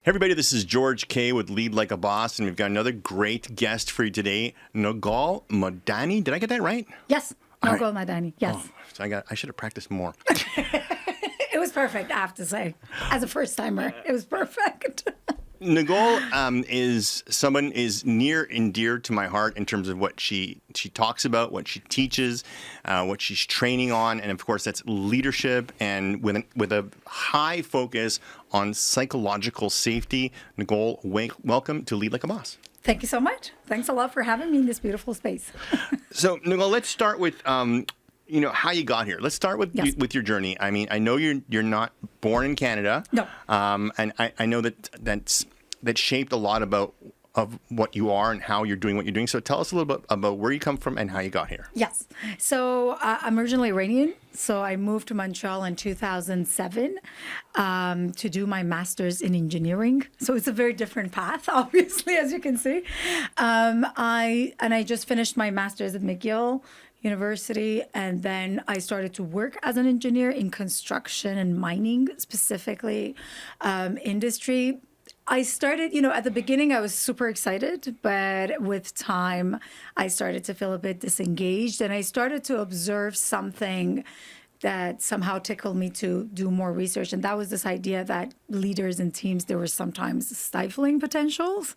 Hey everybody, this is George K. with Lead Like a Boss, and we've got another great guest for you today, Nogol Madani. Did I get that right? Yes, Nogol Madani, yes. Oh, so I should have practiced more. It was perfect, I have to say. As a first-timer, it was perfect. Nogol is near and dear to my heart in terms of what she talks about, what she teaches, what she's training on, and of course that's leadership and with a high focus on psychological safety. Nogol, welcome to Lead Like a Boss. Thank you so much. Thanks a lot for having me in this beautiful space. So Nogol, let's start with how you got here. Let's start with with your journey. I mean, I know you're not born in Canada. No. And I know that shaped a lot of what you are and how you're doing what you're doing. So tell us a little bit about where you come from and how you got here. Yes. So I'm originally Iranian. So I moved to Montreal in 2007 to do my master's in engineering. So it's a very different path, obviously, as you can see. I just finished my master's at McGill University, and then I started to work as an engineer in construction and mining, specifically industry. I started, at the beginning I was super excited, but with time I started to feel a bit disengaged, and I started to observe something that somehow tickled me to do more research. And that was this idea that leaders and teams, there were sometimes stifling potentials.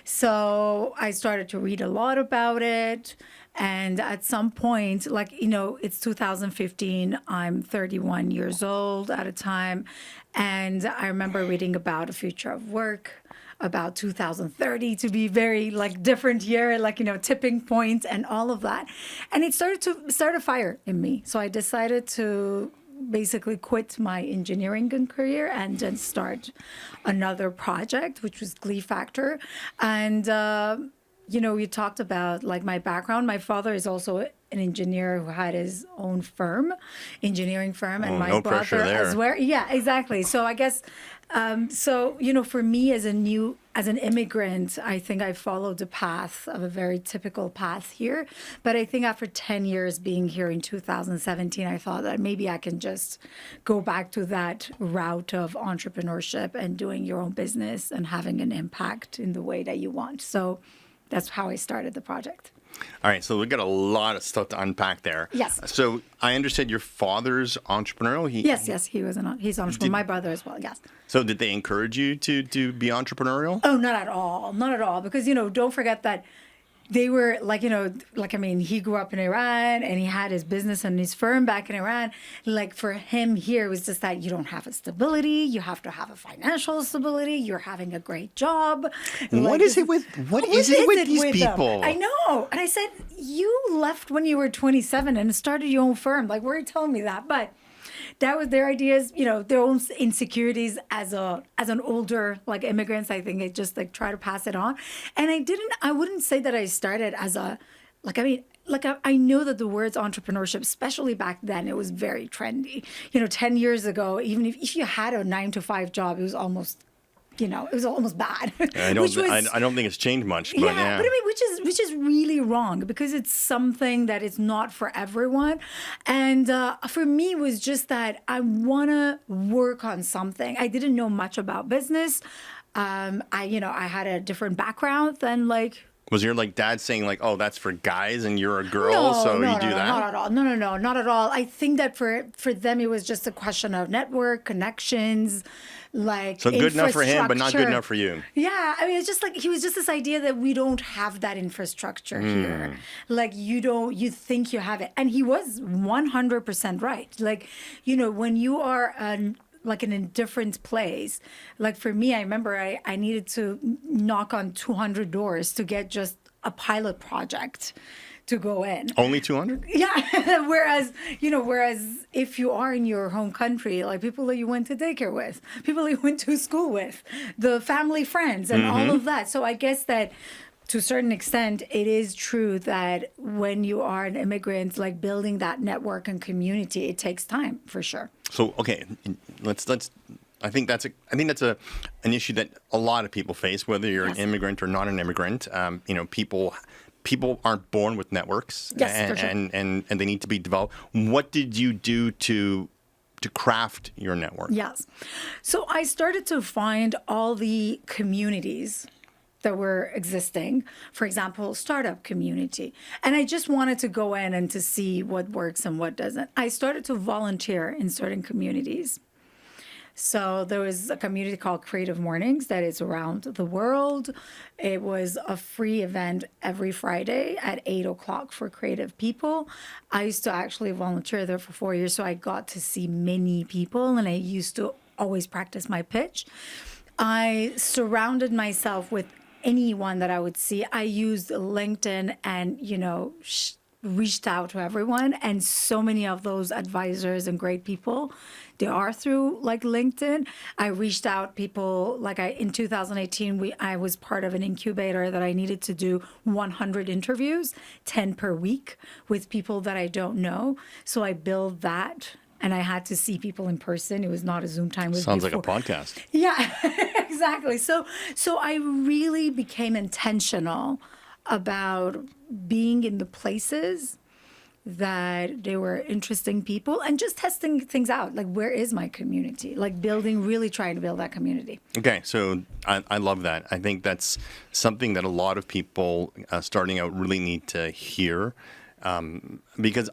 So I started to read a lot about it. And at some point, it's 2015, I'm 31 years old at a time. And I remember reading about a future of work, about 2030 to be very different year, tipping point and all of that. And it started to start a fire in me. So I decided to basically quit my engineering career and then start another project, which was Glee Factor. And, you talked about my background. My father is also an engineer who had his own engineering firm, and my no brother pressure there. as well. Yeah, exactly. So I guess, for me as an immigrant, I think I followed the path of a very typical path here. But I think after 10 years being here in 2017, I thought that maybe I can just go back to that route of entrepreneurship and doing your own business and having an impact in the way that you want. So that's how I started the project. All right, so we've got a lot of stuff to unpack there. Yes. So I understand your father's entrepreneurial. Yes, he's entrepreneurial. My brother as well, yes. So did they encourage you to be entrepreneurial? Oh, not at all. Because, don't forget that they were he grew up in Iran and he had his business and his firm back in Iran. For him here, it was just that you don't have a stability. You have to have a financial stability. You're having a great job. What is it with these people? I know. And I said, you left when you were 27 and started your own firm. Why are you telling me that? But that was their ideas, their own insecurities as an older immigrants. I think they just try to pass it on. And I wouldn't say that I started as I know that the words entrepreneurship, especially back then, it was very trendy. 10 years ago, even if you had a 9-to-5 job, it was almost bad. I don't think it's changed much. But yeah. But I mean, which is really wrong because it's something that is not for everyone. And for me, it was just that I want to work on something. I didn't know much about business. I had a different background than Was your dad saying oh, that's for guys and you're a girl, so you do that? Not at all. No, not at all. I think that for them it was just a question of network connections, so good enough for him, but not good enough for you. Yeah, I mean, it's just he was just this idea that we don't have that infrastructure here. You think you have it, and he was 100% right. When you are in a different place. For me, I remember I needed to knock on 200 doors to get just a pilot project to go in. Only 200? Yeah. whereas if you are in your home country, people that you went to daycare with, people that you went to school with, the family friends and all of that. So I guess that to a certain extent, it is true that when you are an immigrant, building that network and community, it takes time for sure. So, okay, let's. I think that's an issue that a lot of people face, whether you're an immigrant or not an immigrant. People aren't born with networks, yes, for sure. and they need to be developed. What did you do to to craft your network? Yes. So I started to find all the communities that were existing, for example, startup community. And I just wanted to go in and to see what works and what doesn't. I started to volunteer in certain communities. So there was a community called Creative Mornings that is around the world. It was a free event every Friday at 8 o'clock for creative people. I used to actually volunteer there for 4 years, so I got to see many people, and I used to always practice my pitch. I surrounded myself with anyone that I would see. I used LinkedIn and, reached out to everyone, and so many of those advisors and great people, they are through like LinkedIn. I reached out people like in 2018 I was part of an incubator that I needed to do 100 interviews, 10 per week, with people that I don't know. So I built that, and I had to see people in person. It was not a Zoom time. Sounds like a podcast. Yeah, exactly. So I really became intentional about being in the places that they were interesting people and just testing things out. Like, where is my community? Like really trying to build that community. Okay, so I love that. I think that's something that a lot of people starting out really need to hear, because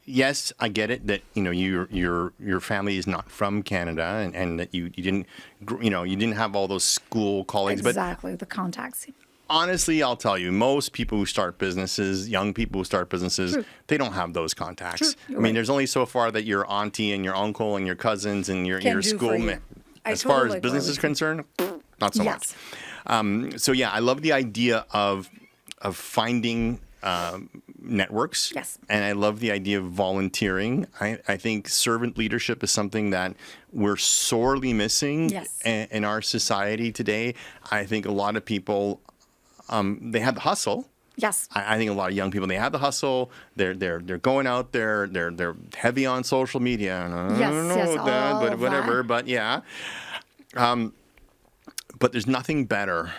yes, I get it that your family is not from Canada, and that you didn't have all those school colleagues. Exactly, the contacts. Honestly, I'll tell you, most people who start businesses, young people who start businesses, True. they don't have those contacts. True. I mean, there's only so far that your auntie and your uncle and your cousins and your Can do school. for you. As totally far as agree business is with you. concerned, not so Yes. much. So yeah, I love the idea of finding networks. Yes. And I love the idea of volunteering. I think servant leadership is something that we're sorely missing Yes. in our society today. I think a lot of people, they have the hustle. Yes. I think a lot of young people, they have the hustle. They're going out there. They're heavy on social media. And I don't know yes, that, all but of whatever. that. But yeah. But there's nothing better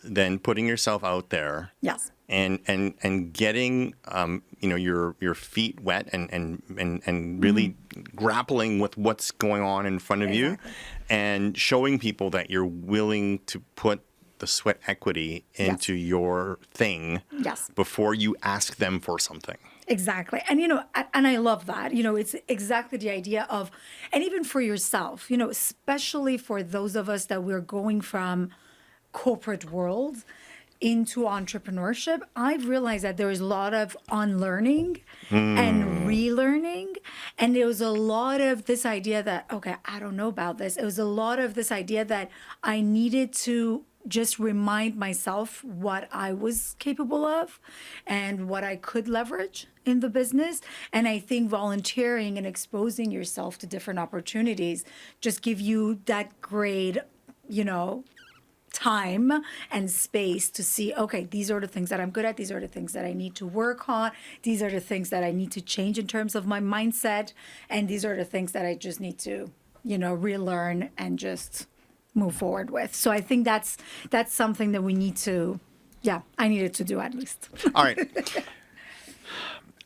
than putting yourself out there. Yes. And getting your feet wet and really grappling with what's going on in front of you, and showing people that you're willing to put the sweat equity into your thing Yes. before you ask them for something. Exactly. And, and I love that. It's exactly the idea of, and even for yourself, especially for those of us that we're going from corporate world into entrepreneurship, I've realized that there is a lot of unlearning and relearning. And there was a lot of this idea that, okay, I don't know about this. It was a lot of this idea that I needed to just remind myself what I was capable of and what I could leverage in the business. And I think volunteering and exposing yourself to different opportunities just give you that great, time and space to see, okay, these are the things that I'm good at. These are the things that I need to work on. These are the things that I need to change in terms of my mindset. And these are the things that I just need to, relearn and just move forward with. So I think that's something that we need to, I needed to do at least. All right.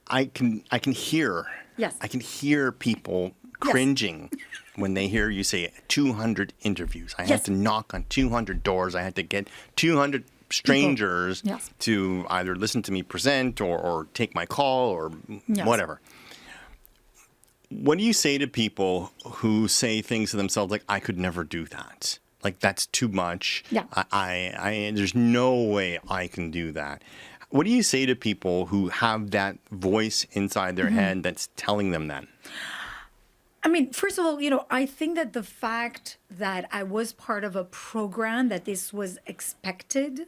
I can hear. Yes. I can hear people cringing when they hear you say 200 interviews. I had to knock on 200 doors. I had to get 200 strangers to either listen to me present or take my call or whatever. What do you say to people who say things to themselves like, I could never do that? Like, that's too much. Yeah. I there's no way I can do that. What do you say to people who have that voice inside their head that's telling them that? I mean, first of all, I think that the fact that I was part of a program that this was expected,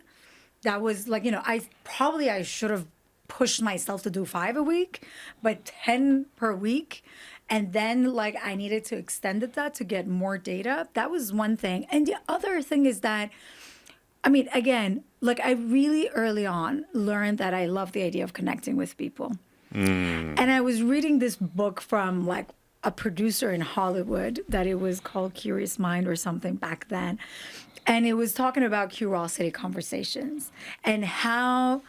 that was like, I should have pushed myself to do 5 a week, but 10 per week. And then I needed to extend that to get more data. That was one thing. And the other thing is that, I mean, again, I really early on learned that I love the idea of connecting with people. And I was reading this book from a producer in Hollywood that it was called Curious Mind or something back then. And it was talking about curiosity conversations and how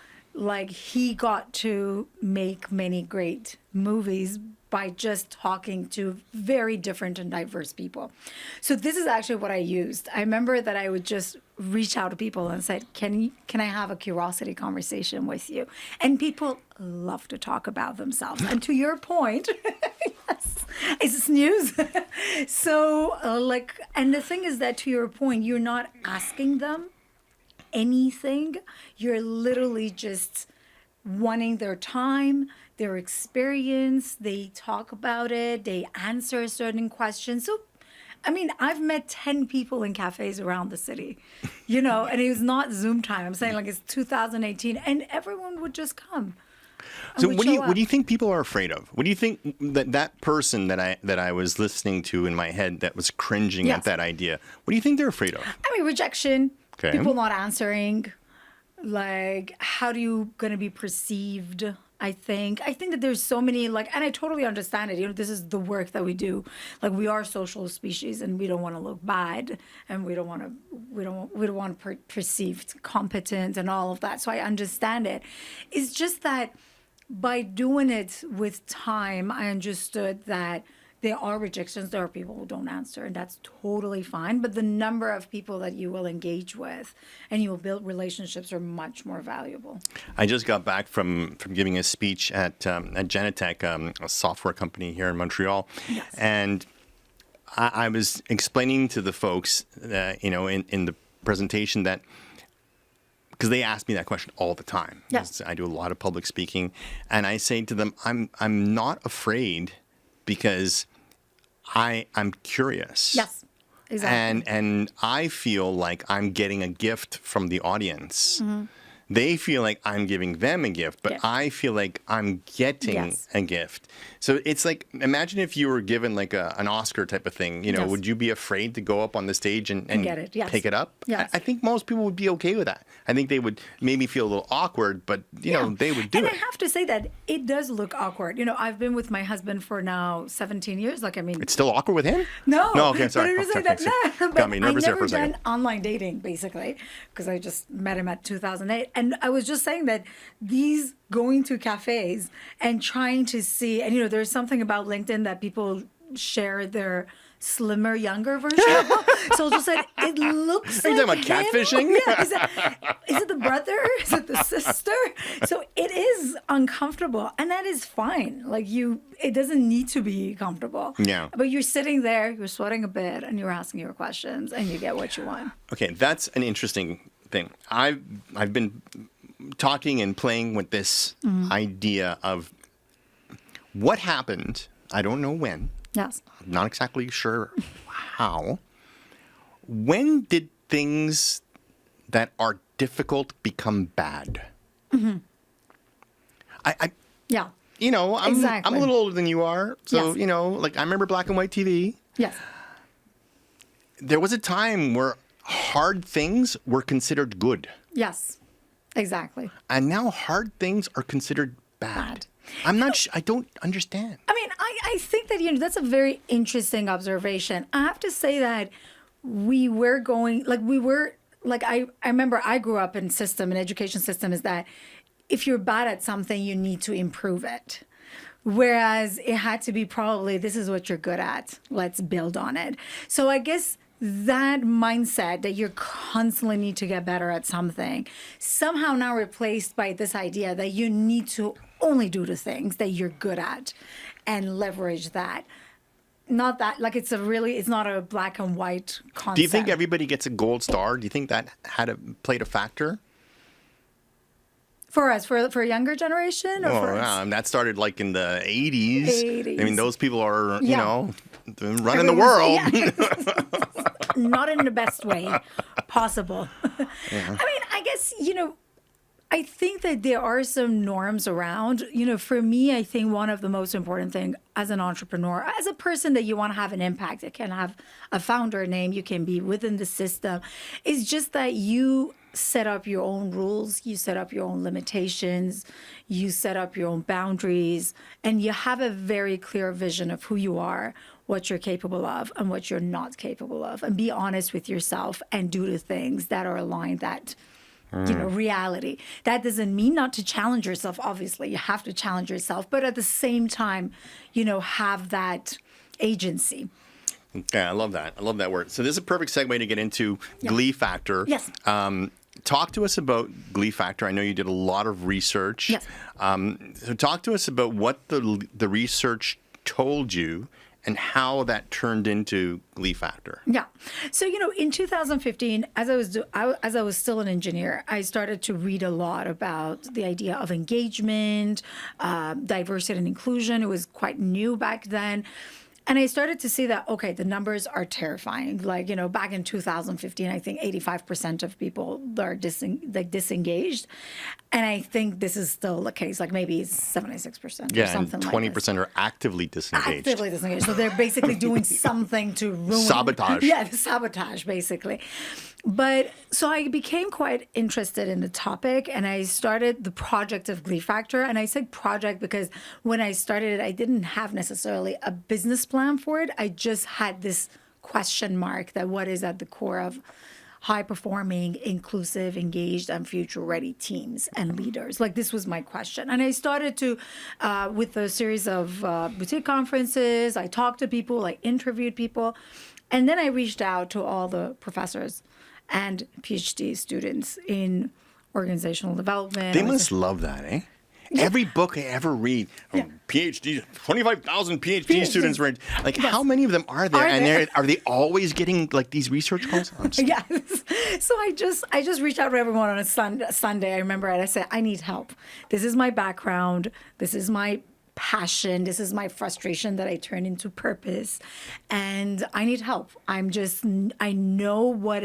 he got to make many great movies by just talking to very different and diverse people. So this is actually what I used. I remember that I would just reach out to people and said, can I have a curiosity conversation with you? And people love to talk about themselves. And to your point, yes, it's news. So and the thing is that to your point, you're not asking them anything. You're literally just wanting their time, their experience. They talk about it. They answer certain questions. So, I mean, I've met 10 people in cafes around the city, and it was not Zoom time. I'm saying it's 2018, and everyone would just come. So what do you think people are afraid of? What do you think that person that I was listening to in my head that was cringing at that idea? What do you think they're afraid of? I mean, rejection. Okay. People not answering. How do you going to be perceived? I think that there's so many and I totally understand it. This is the work that we do. We are social species, and we don't want to look bad, and we don't want to perceived competent and all of that. So I understand it. It's just that by doing it with time, I understood that there are rejections. There are people who don't answer, and that's totally fine. But the number of people that you will engage with and you will build relationships are much more valuable. I just got back from giving a speech at Genetech, a software company here in Montreal. Yes. And I was explaining to the folks, in the presentation that, because they ask me that question all the time. Yes. I do a lot of public speaking, and I say to them, I'm not afraid because I'm curious. Yes, exactly. And I feel like I'm getting a gift from the audience. Mm-hmm. They feel like I'm giving them a gift, but I feel like I'm getting a gift. So it's like, imagine if you were given an Oscar type of thing, would you be afraid to go up on the stage and get it? Yes. pick it up? Yes. I think most people would be okay with that. I think they would maybe feel a little awkward, but they would do it. And I have to say that it does look awkward. I've been with my husband for now 17 years. It's still awkward with him? No. No, okay, sorry. Got me nervous there for a second. I've never done online dating, basically, because I just met him at 2008. And I was just saying that these going to cafes and trying to see, and there's something about LinkedIn that people share their slimmer, younger version. So I'll just say, it looks Are you like talking about catfishing? Yeah, is it the brother? Is it the sister? So it is uncomfortable, and that is fine. It doesn't need to be comfortable. Yeah. But you're sitting there, you're sweating a bit, and you're asking your questions, and you get what you want. Okay, that's an interesting thing. I've been talking and playing with this idea of what happened. I don't know when. Yes. I'm not exactly sure how. When did things that are difficult become bad? Mm-hmm. Exactly. I'm a little older than you are. So, Yes. I remember black and white TV. Yes. There was a time where hard things were considered good. Yes. Exactly. And now hard things are considered bad. I'm not I don't understand. I mean, I think that, that's a very interesting observation. I have to say that I remember I grew up in an education system is that if you're bad at something, you need to improve it. Whereas it had to be probably, this is what you're good at. Let's build on it. So I guess that mindset that you constantly need to get better at something, somehow now replaced by this idea that you need to only do the things that you're good at and leverage that. Not that, it's not a black and white concept. Do you think everybody gets a gold star? Do you think that played a factor? For us, for a younger generation? Or for us? That started in the 80s. 80s. I mean, those people are, running Everyone's, the world. Yeah. Not in the best way possible. Yeah. I mean, I guess, I think that there are some norms around. For me, I think one of the most important things as an entrepreneur, as a person that you want to have an impact, that can have a founder name, you can be within the system, is just that you set up your own rules, you set up your own limitations, you set up your own boundaries, and you have a very clear vision of who you are, what you're capable of, and what you're not capable of, and be honest with yourself and do the things that are aligned that reality. That doesn't mean not to challenge yourself. Obviously, you have to challenge yourself, but at the same time, have that agency. Yeah, I love that. I love that word. So this is a perfect segue to get into Glee Factor. Yes. Talk to us about Glee Factor. I know you did a lot of research. Yes. So talk to us about what the research told you and how that turned into Glee Factor. Yeah. So, in 2015, as I was still an engineer, I started to read a lot about the idea of engagement, diversity and inclusion. It was quite new back then. And I started to see that, okay, the numbers are terrifying. Like, back in 2015, I think 85% of people are disengaged. And I think this is still the case, like maybe 76% or something like 20% are actively disengaged. Actively disengaged. So they're basically doing something to ruin. Sabotage. Yeah, sabotage, basically. But so I became quite interested in the topic, and I started the project of Glee Factor. And I said project because when I started it, I didn't have necessarily a business plan for it. I just had this question mark that what is at the core of high-performing, inclusive, engaged, and future-ready teams and leaders. Like, this was my question. And I started to, with a series of boutique conferences, I talked to people, I interviewed people, and then I reached out to all the professors and PhD students in organizational development. They must love that, eh? Yeah. Every book I ever read, PhD, 25,000 PhD students read. Like, how many of them are there? Are they always getting like these research calls? Yes. So I just reached out to everyone on a Sunday. I remember it. I said, I need help. This is my background. This is my passion. This is my frustration that I turn into purpose, and I need help. I know what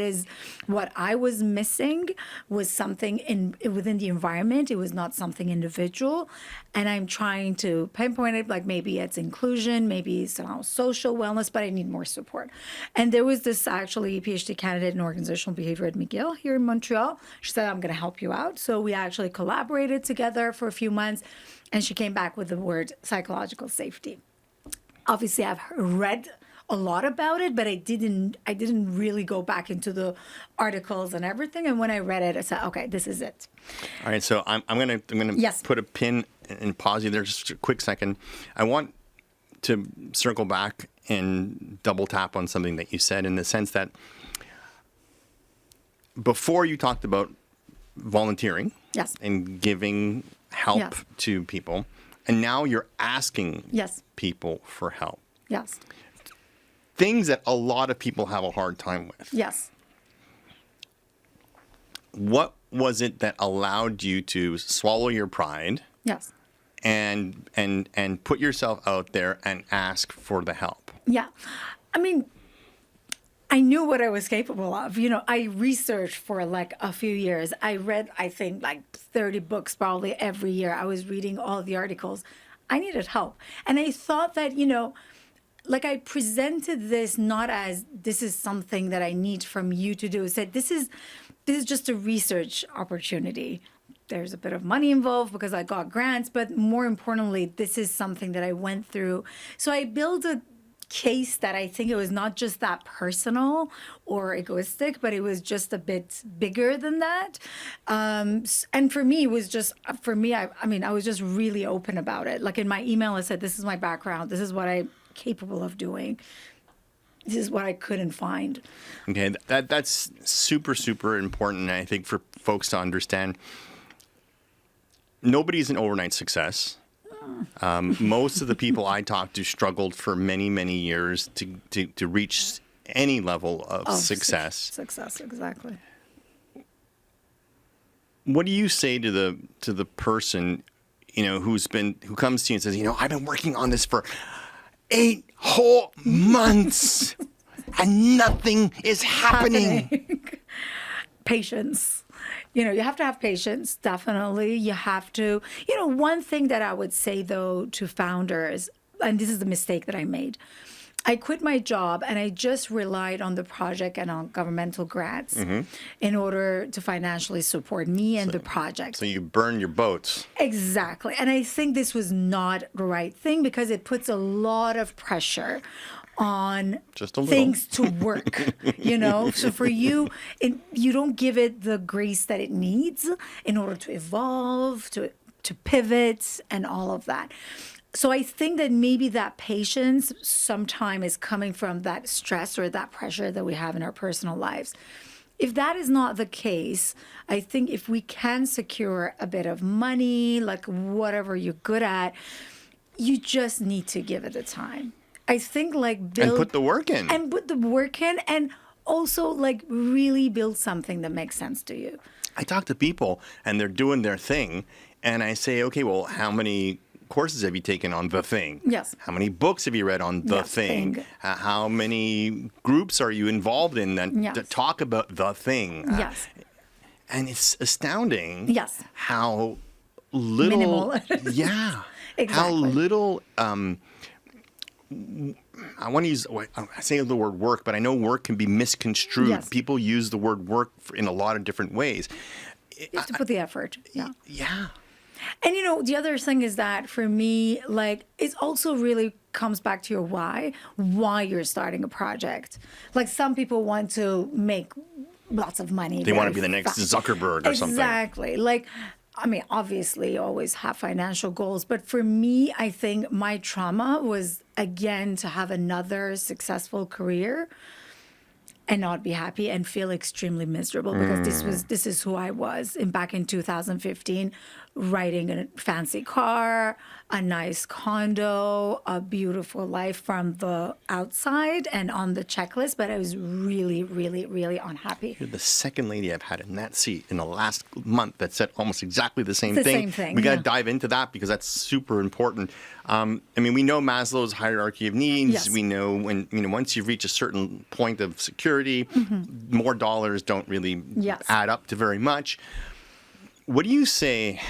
I was missing was something within the environment. It was not something individual, and I'm trying to pinpoint it. Like, maybe it's inclusion, maybe it's social wellness, but I need more support. And there was this actually PhD candidate in organizational behavior at McGill here in Montreal. She said, I'm going to help you out. So we actually collaborated together for a few months. And she came back with the word psychological safety. Obviously, I've read a lot about it, but I didn't really go back into the articles and everything. And when I read it, I said, okay, this is it. All right, so I'm gonna put a pin and pause you there just a quick second. I want to circle back and double tap on something that you said, in the sense that before you talked about volunteering and giving help to people, and now you're asking people for help. Yes. Things that a lot of people have a hard time with. Yes. What was it that allowed you to swallow your pride? Yes. And put yourself out there and ask for the help? Yeah. I mean, I knew what I was capable of. I researched for like a few years. I read, I think, like 30 books probably every year. I was reading all the articles. I needed help. And I thought that, like, I presented this not as this is something that I need from you to do. I said, this is just a research opportunity. There's a bit of money involved because I got grants, but more importantly, this is something that I went through. So I built a case that I think it was not just that personal or egoistic, but it was just a bit bigger than that. And for me, it was just, I was just really open about it. Like, in my email, I said, this is my background. This is what I'm capable of doing. This is what I couldn't find. Okay, that's super, super important. And I think for folks to understand, nobody's an overnight success. Most of the people I talked to struggled for many, many years to reach any level of success. Success, exactly. What do you say to the person, who comes to you and says, I've been working on this for 8 whole months and nothing is happening? Patience. You have to have patience, definitely. You have to, one thing that I would say, though, to founders, and this is the mistake that I made, I quit my job and I just relied on the project and on governmental grants in order to financially support me and the project. So you burn your boats. Exactly. And I think this was not the right thing because it puts a lot of pressure on Just a little. things to work, So for you, you don't give it the grace that it needs in order to evolve, to pivot, and all of that. So I think that maybe that patience sometime is coming from that stress or that pressure that we have in our personal lives. If that is not the case, I think if we can secure a bit of money, like whatever you're good at, you just need to give it the time. I think And put the work in. And put the work in, and also like really build something that makes sense to you. I talk to people and they're doing their thing, and I say, okay, well, how many courses have you taken on the thing? Yes. How many books have you read on the thing? How many groups are you involved in that talk about the thing? Yes. And it's astounding. Yes. How little. Minimal. Yeah. Exactly. How little. I want to use. I say the word work, but I know work can be misconstrued. Yes. People use the word work in a lot of different ways. You have to put the effort. Yeah. Yeah. And the other thing is that for me, like, it also really comes back to your why you're starting a project. Like, some people want to make lots of money. They want to be the next Zuckerberg or something. Exactly. Like, I mean, obviously, you always have financial goals. But for me, I think my trauma was, again, to have another successful career and not be happy and feel extremely miserable, because this is who I was back in 2015, riding a fancy car, a nice condo, a beautiful life from the outside and on the checklist, but I was really, really, really unhappy. You're the second lady I've had in that seat in the last month that said almost exactly the same The thing. same thing, We got to yeah. dive into that because that's super important. I mean, we know Maslow's hierarchy of needs. Yes. We know when once you've reached a certain point of security, more dollars don't really Yes. add up to very much. What do you say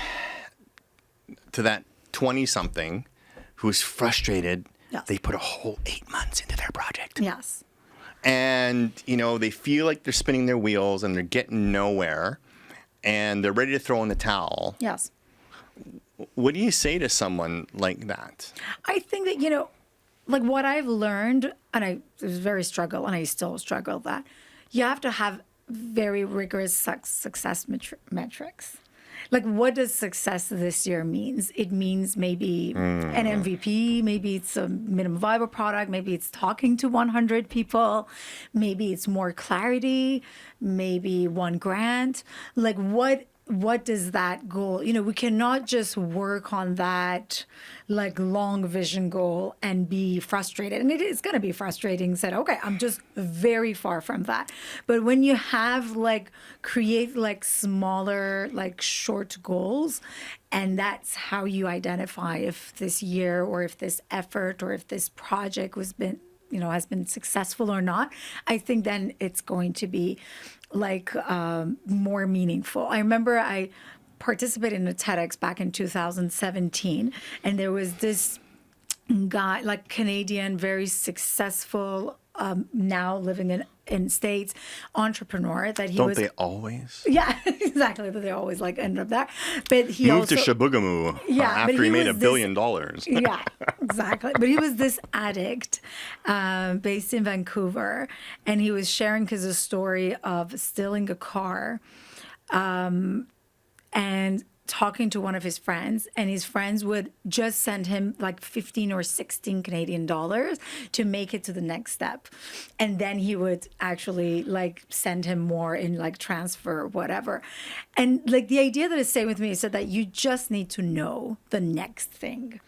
to that 20-something who's frustrated? Yes. They put a whole 8 months into their project. Yes. And, they feel like they're spinning their wheels and they're getting nowhere and they're ready to throw in the towel. Yes. What do you say to someone like that? I think that, like what I've learned, and it was very struggle, and I still struggle, that you have to have very rigorous success metrics. Like, what does success this year means? It means maybe an MVP, maybe it's a minimum viable product, maybe it's talking to 100 people, maybe it's more clarity, maybe one grant. Like, what does that goal, we cannot just work on that like long vision goal and be frustrated. And it is going to be frustrating. Said, okay, I'm just very far from that. But when you have create smaller, short goals, and that's how you identify if this year or if this effort or if this project has been successful or not, I think then it's going to be more meaningful. I remember I participated in a TEDx back in 2017, and there was this guy, Canadian, very successful, now living in States, entrepreneur that he was. Don't they always? Yeah, exactly. They always end up there. But he Moved also to Shabugamu after he made $1 billion. Yeah, exactly. But he was this addict based in Vancouver, and he was sharing his story of stealing a car and talking to one of his friends, and his friends would just send him 15 or 16 Canadian dollars to make it to the next step. And then he would actually send him more in transfer or whatever. And the idea that it stayed with me is that you just need to know the next thing.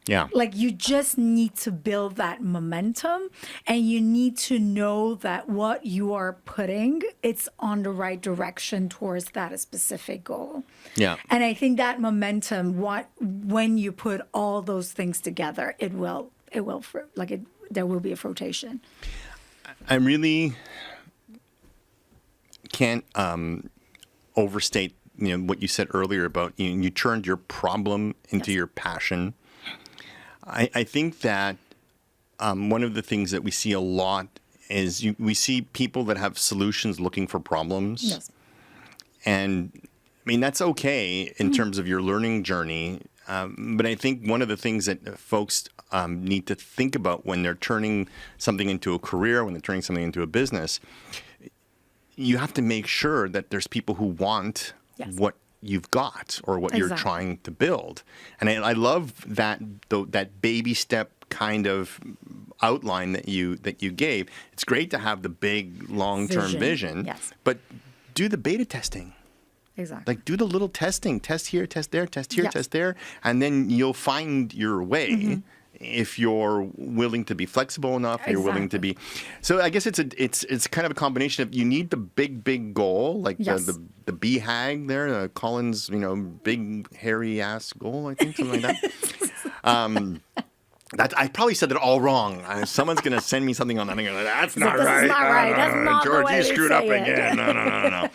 Yeah. You just need to build that momentum, and you need to know that what you are putting, it's on the right direction towards that specific goal. Yeah. And I think that momentum, when you put all those things together, there will be a flotation. I really can't overstate, what you said earlier about you turned your problem into your passion. I think that one of the things that we see a lot is we see people that have solutions looking for problems. Yes. And I mean, that's okay in terms of your learning journey. But I think one of the things that folks need to think about when they're turning something into a career, when they're turning something into a business. You have to make sure that there's people who want what you've got or what you're trying to build. And I love that baby step kind of outline that you gave. It's great to have the big long-term vision, but do the beta testing. Exactly. Like do the little testing, test here, test there, test here, test there, and then you'll find your way if you're willing to be flexible enough, you're willing to be. So I guess it's kind of a combination of you need the big goal, like the BHAG there, Colin's, big hairy ass goal, I think, something like that. I probably said it all wrong. Someone's going to send me something on that. I'm going to go, that's not right. That's not right. That's not George, the way you they screwed say up it. again. No.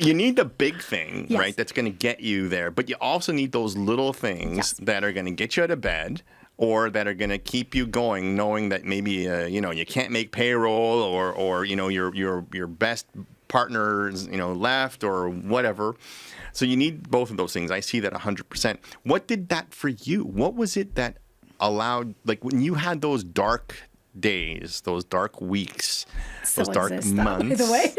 You need the big thing, right, that's going to get you there. But you also need those little things that are going to get you out of bed or that are going to keep you going, knowing that maybe, you can't make payroll or your best partner's, left or whatever. So you need both of those things. I see that 100%. What did that for you? What was it that allowed, like when you had those dark days, those dark weeks, those dark months? By the way.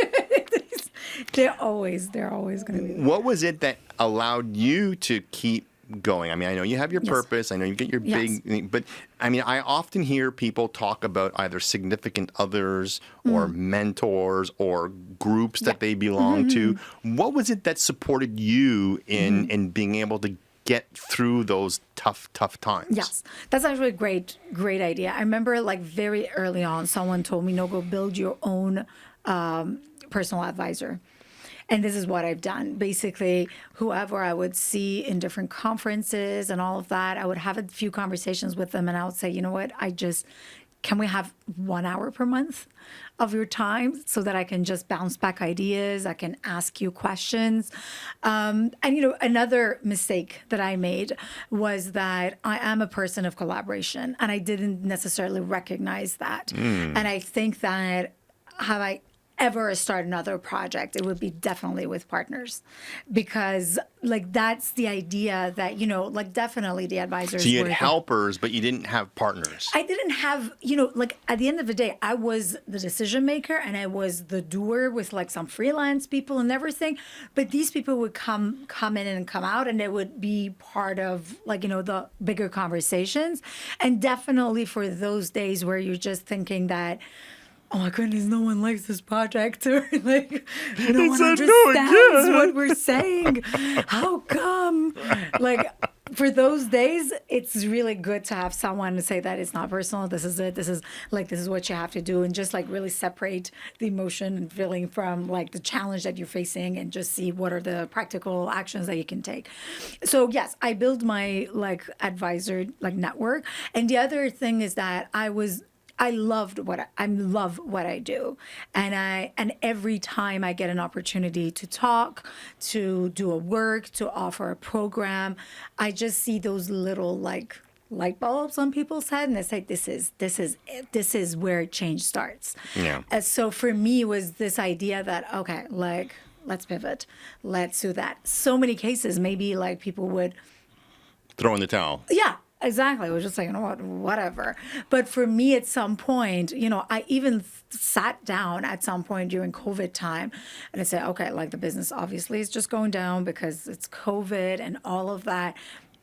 They're always going to be there. What was it that allowed you to keep going? I mean, I know you have your purpose. I know you get your big, but I mean, I often hear people talk about either significant others or mentors or groups that they belong to. What was it that supported you in being able to get through those tough times? Yes, that's actually a great idea. I remember like very early on, someone told me, go build your own personal advisor. And this is what I've done. Basically, whoever I would see in different conferences and all of that, I would have a few conversations with them and I would say, you know what, can we have 1 hour per month of your time so that I can just bounce back ideas, I can ask you questions. And, another mistake that I made was that I am a person of collaboration and I didn't necessarily recognize that. And I think that have I ever start another project, it would be definitely with partners, because like that's the idea that like definitely the advisors. So you had helpers, but you didn't have partners. I didn't have like at the end of the day, I was the decision maker and I was the doer with like some freelance people and everything. But these people would come in and come out, and they would be part of like the bigger conversations, and definitely for those days where you're just thinking that, oh my goodness, no one likes this project, or like no one understands what we're saying. How come? Like for those days, it's really good to have someone to say that it's not personal. This is it. This is what you have to do, and just like really separate the emotion and feeling from like the challenge that you're facing, and just see what are the practical actions that you can take. So yes, I build my like advisor like network, and the other thing is that I love what I do, and every time I get an opportunity to talk, to do a work, to offer a program, I just see those little like light bulbs on people's head, and they say, "This is it. This is where change starts." Yeah. So for me, it was this idea that okay, like let's pivot, let's do that. So many cases, maybe like people would throw in the towel. Yeah. Exactly. I was just like, you know what, whatever. But for me, at some point, I even sat down at some point during COVID time and I said, okay, like the business obviously is just going down because it's COVID and all of that.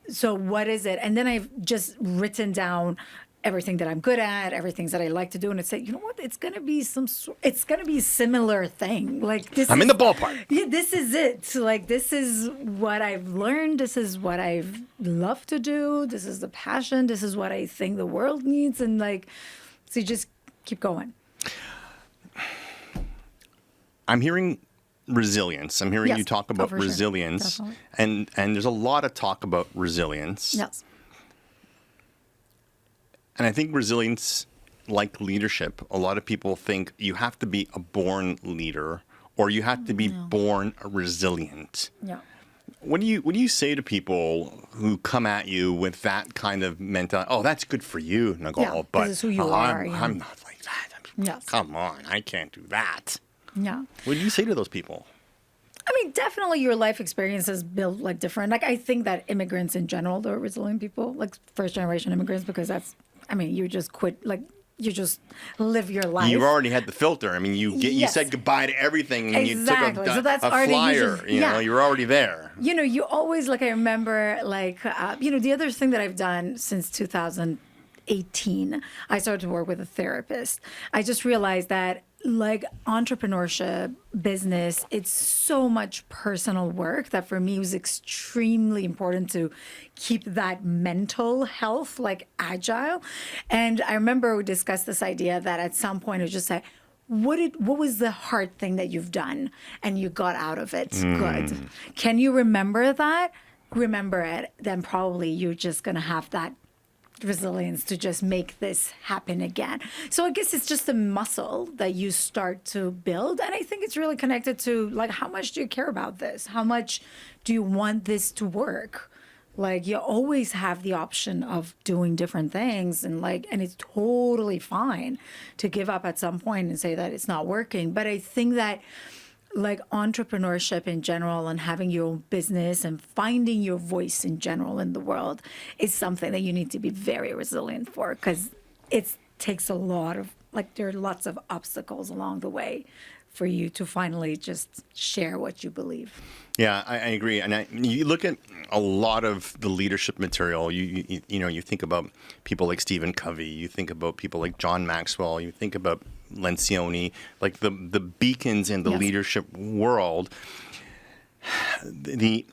So what is it? And then I've just written down everything that I'm good at, everything that I like to do, and I say, you know what? It's gonna be a similar thing. Like this. I'm in the ballpark. Yeah, this is it. So, like this is what I've learned. This is what I've loved to do. This is the passion. This is what I think the world needs, and like, so you just keep going. I'm hearing resilience. I'm hearing you talk about resilience, sure. and there's a lot of talk about resilience. Yes. And I think resilience, like leadership, a lot of people think you have to be a born leader or you have to be born resilient. Yeah. What do you say to people who come at you with that kind of mentality? Oh, that's good for you, Nogol, but this is who you are. I'm not like that. Come on, I can't do that. Yeah. What do you say to those people? I mean, definitely your life experiences build like different. Like I think that immigrants in general, they're resilient people, like first generation immigrants, because you just quit, like you just live your life. You've already had the filter. I mean, you Yes. said goodbye to everything, and Exactly. you took So that's a already flyer. usually- You know, you're already there. You always, like, I remember, like, the other thing that I've done since 2018, I started to work with a therapist. I just realized that, like, entrepreneurship, business, it's so much personal work that for me it was extremely important to keep that mental health, like, agile. And I remember we discussed this idea that at some point it was just like, what was the hard thing that you've done and you got out of it? Good. Can you remember that? Remember it. Then probably you're just going to have that resilience to just make this happen again. So I guess it's just a muscle that you start to build. And I think it's really connected to, like, how much do you care about this? How much do you want this to work? Like, you always have the option of doing different things, and it's totally fine to give up at some point and say that it's not working. But I think that, like, entrepreneurship in general and having your own business and finding your voice in general in the world is something that you need to be very resilient for, because it takes a lot of, like, there are lots of obstacles along the way for you to finally just share what you believe. Yeah, I agree. And you look at a lot of the leadership material. You think about people like Stephen Covey. You think about people like John Maxwell. You think about Lencioni, like the beacons in the Yes. leadership world. The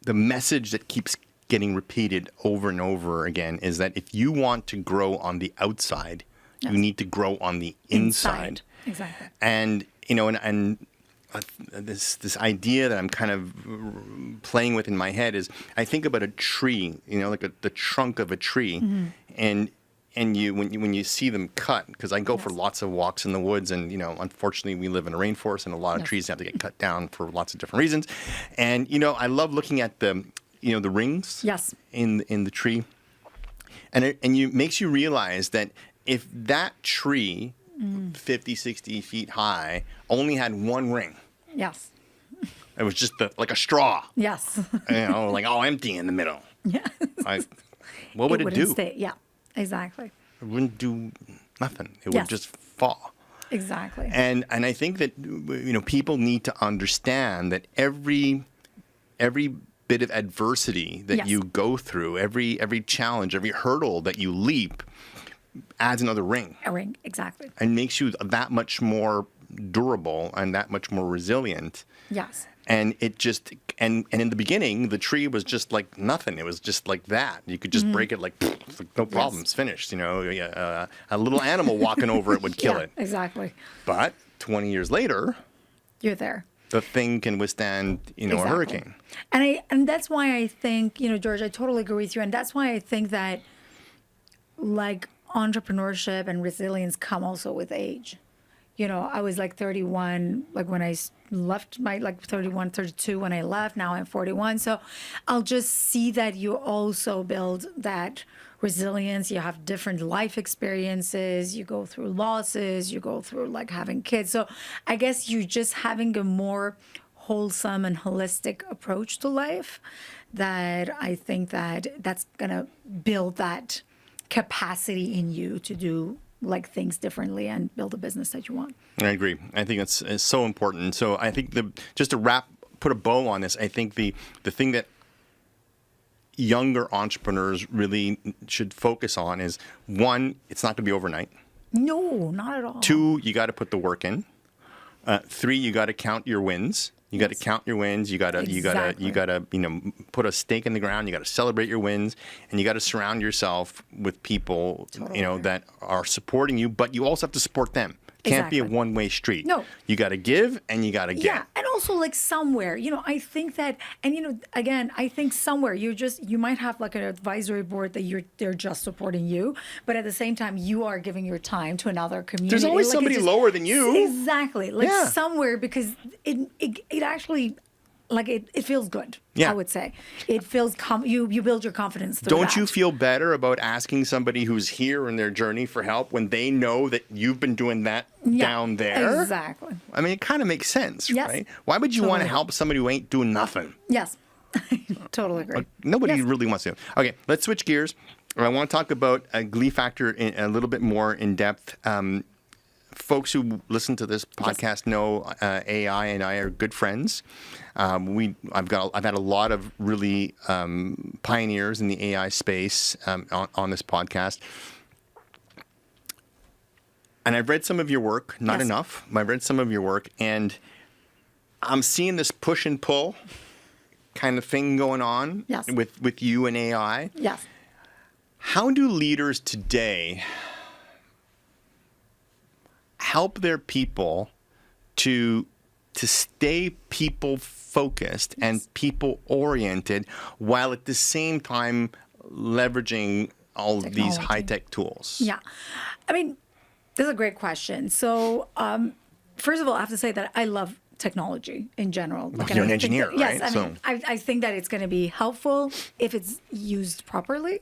message that keeps getting repeated over and over again is that if you want to grow on the outside, Yes. you need to grow on the inside. Exactly. And this idea that I'm kind of playing with in my head is, I think about a tree, like the trunk of a tree, and when you see them cut, because I go for lots of walks in the woods, and unfortunately we live in a rainforest, and a lot of trees have to get cut down for lots of different reasons, and I love looking at the rings Yes. in the tree, and it makes you realize that if that tree 50, 60 feet high only had one ring. Yes. It was just like a straw. Yes. Like all empty in the middle. Yeah. What would it wouldn't do? stay. Yeah, exactly. It wouldn't do nothing. It Yes. would just fall. Exactly. And I think that people need to understand that every bit of adversity that Yes. you go through, every challenge, every hurdle that you leap, adds another ring. A ring, exactly. And makes you that much more durable and that much more resilient. Yes. And it just and in the beginning, the tree was just like nothing. It was just like that. You could just break it like no problem. It's finished. A little animal walking over it would kill Yeah, it. exactly. But 20 years later, You're there. the thing can withstand a hurricane. And that's why I think, George, I totally agree with you. And that's why I think that, like, entrepreneurship and resilience come also with age. I was like 31, like when I left 31, 32 when I left. Now I'm 41. So I'll just see that you also build that resilience. You have different life experiences. You go through losses. You go through, like, having kids. So I guess you're just having a more wholesome and holistic approach to life that I think that's going to build that capacity in you to do, like, things differently and build a business that you want. I agree. I think it's so important. So I think just to put a bow on this, I think the thing that younger entrepreneurs really should focus on is, one, it's not going to be overnight. No, not at all. Two, you got to put the work in. Three, you got to count your wins. You got to count your wins. You got to put a stake in the ground. You got to celebrate your wins, and you got to surround yourself with people Totally. that are supporting you. But you also have to support them. It can't be a Exactly. one-way street. No. You got to give and you got to get. Yeah, and also, like, somewhere, I think that, and again, I think somewhere you might have, like, an advisory board that they're just supporting you, but at the same time you are giving your time to another community. There's always Like, somebody lower than you. Exactly, like, Yeah. somewhere, because it actually like it feels good. Yeah. I would say it feels you build your confidence through Don't that. you feel better about asking somebody who's here in their journey for help when they know that you've been doing that down there? Exactly. I mean, it kind of makes sense, Yes. right? Why would you want to Totally. help somebody who ain't doing nothing? Yes. Totally agree. Nobody Yes. really wants to. Okay, let's switch gears. I want to talk about a Glee Factor a little bit more in depth. Folks who listen to this podcast know AI and I are good friends. I've had a lot of really pioneers in the AI space on this podcast. And I've read some of your work, not Yes. enough. I've read some of your work, and I'm seeing this push and pull kind of thing going on Yes. with you and AI. Yes. How do leaders today help their people to stay people focused and people oriented while at the same time leveraging all of these Technology. high-tech tools? Yeah. I mean, this is a great question. So, first of all, I have to say that I love technology in general. Like, You're and an I think engineer, that- Yes, right? I mean, I think that it's going to be helpful if it's used properly.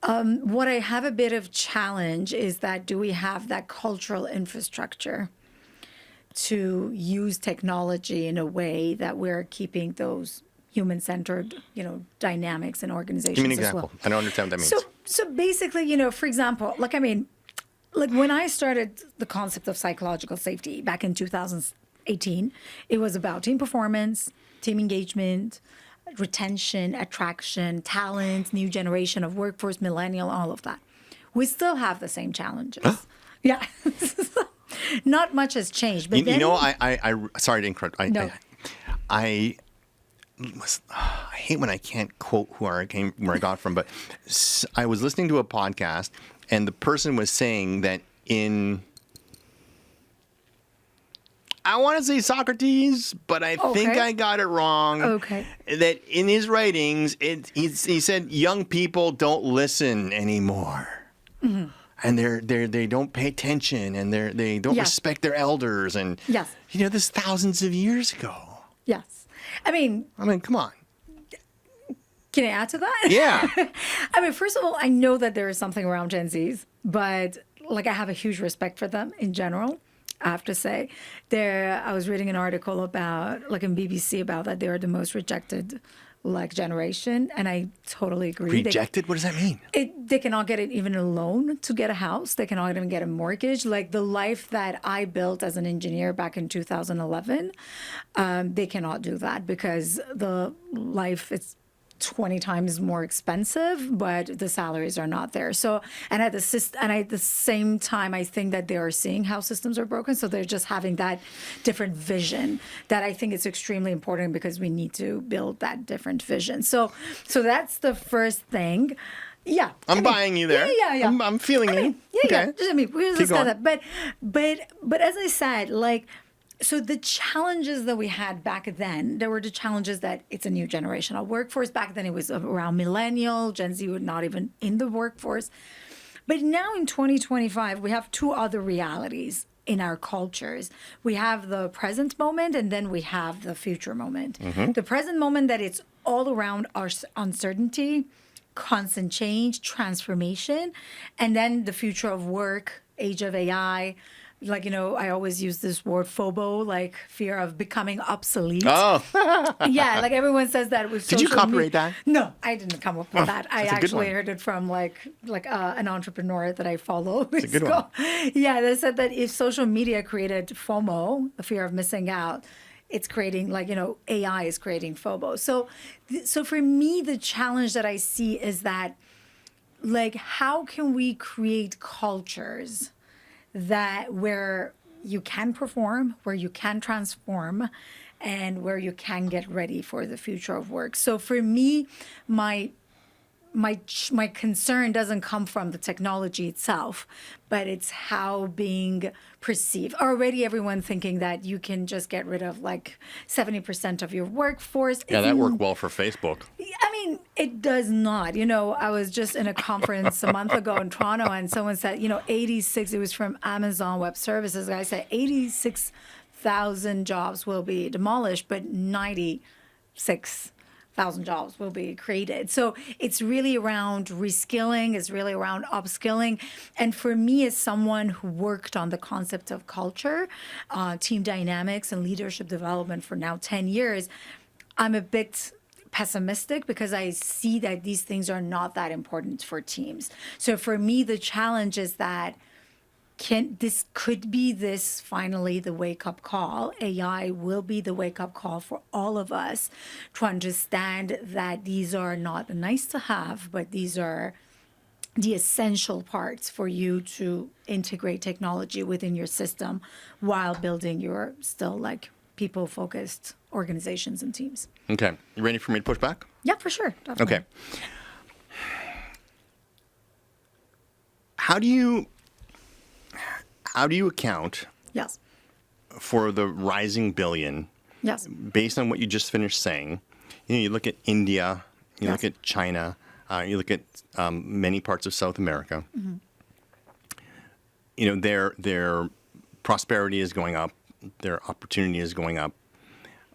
What I have a bit of challenge is that do we have that cultural infrastructure to use technology in a way that we're keeping those human-centered, dynamics in organizations Give me an as example. well. I don't understand what that means. So basically, for example, like when I started the concept of psychological safety back in 2018, it was about team performance, team engagement, retention, attraction, talent, new generation of workforce, millennial, all of that. We still have the same challenges. Yeah. Not much has changed. But then, I sorry to interrupt. No. I hate when I can't quote where I got from, but I was listening to a podcast, and the person was saying that I want to say Socrates, but I think Okay. I got it wrong. Okay. That in his writings, he said young people don't listen anymore. Mm-hmm. And they don't pay attention, and they don't Yes. respect their elders, and Yes. this thousands of years ago. yes. I mean, Come on. can I add to that? Yeah. I mean, first of all, I know that there is something around Gen Zs, but I have a huge respect for them in general. I have to say, I was reading an article about, in BBC, about that they are the most rejected, generation, and I totally agree. Rejected? What does that mean? They cannot get even a loan to get a house. They cannot even get a mortgage. Like the life that I built as an engineer back in 2011, they cannot do that because the life is 20 times more expensive, but the salaries are not there. So, and at the same time, I think that they are seeing how systems are broken. So they're just having that different vision that I think is extremely important because we need to build that different vision. So that's the first thing. Yeah. I'm buying you there. Yeah. I'm feeling you. Yeah. Okay. We Keep just got going. that. But as I said, so the challenges that we had back then, there were the challenges that it's a new generational workforce. Back then it was around millennial, Gen Z were not even in the workforce. But now in 2025, we have two other realities in our cultures. We have the present moment, and then we have the future moment. Mm-hmm. The present moment that it's all around our uncertainty, constant change, transformation, and then the future of work, age of AI. I always use this word FOBO, fear of becoming obsolete. Oh. Yeah, everyone says that with Did you social copyright media. that? No, I didn't come up with that. I that's a good actually one. heard it from an entrepreneur that I follow. It's a good one. Yeah, they said that if social media created FOMO, the fear of missing out, it's creating AI is creating FOBO. So for me, the challenge that I see is that how can we create cultures where you can perform, where you can transform, and where you can get ready for the future of work. So for me, my concern doesn't come from the technology itself, but it's how being perceived. Already everyone thinking that you can just get rid of 70% of your workforce. Yeah, that worked well for Facebook. I mean, it does not. I was just in a conference a month ago in Toronto, and someone said, 86, it was from Amazon Web Services. The guy said 86 1,000 jobs will be demolished, but 96,000 jobs will be created. So it's really around reskilling, it's really around upskilling. And for me, as someone who worked on the concept of culture, team dynamics, and leadership development for now 10 years, I'm a bit pessimistic because I see that these things are not that important for teams. So for me, the challenge is that could be this finally the wake-up call. AI will be the wake-up call for all of us to understand that these are not nice to have, but these are the essential parts for you to integrate technology within your system while building your still like people-focused organizations and teams. Okay. You ready for me to push back? Yeah, for sure. Definitely. Okay. How do you account Yes. for the rising billion Yes. based on what you just finished saying? You look at India, you look at China, you look at many parts of South America. Mm-hmm. Their prosperity is going up, their opportunity is going up,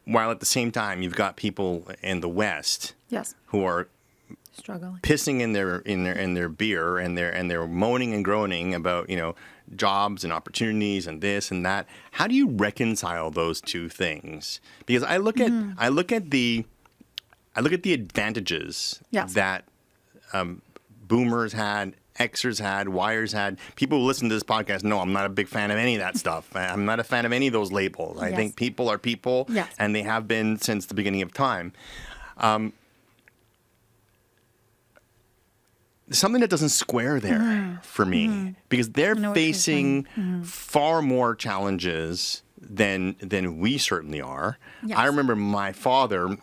while at the same time you've got people in the West who are struggling, pissing in their beer, and they're moaning and groaning about jobs and opportunities and this and that. How do you reconcile those two things? Because I look at the advantages that boomers had, Xers had, Yers had. People who listen to this podcast know I'm not a big fan of any of that stuff. I'm not a fan of any of those labels. I think people are people, and they have been since the beginning of time. Something that doesn't square there for me, because they're facing far more challenges than we certainly are. Yes. I remember my father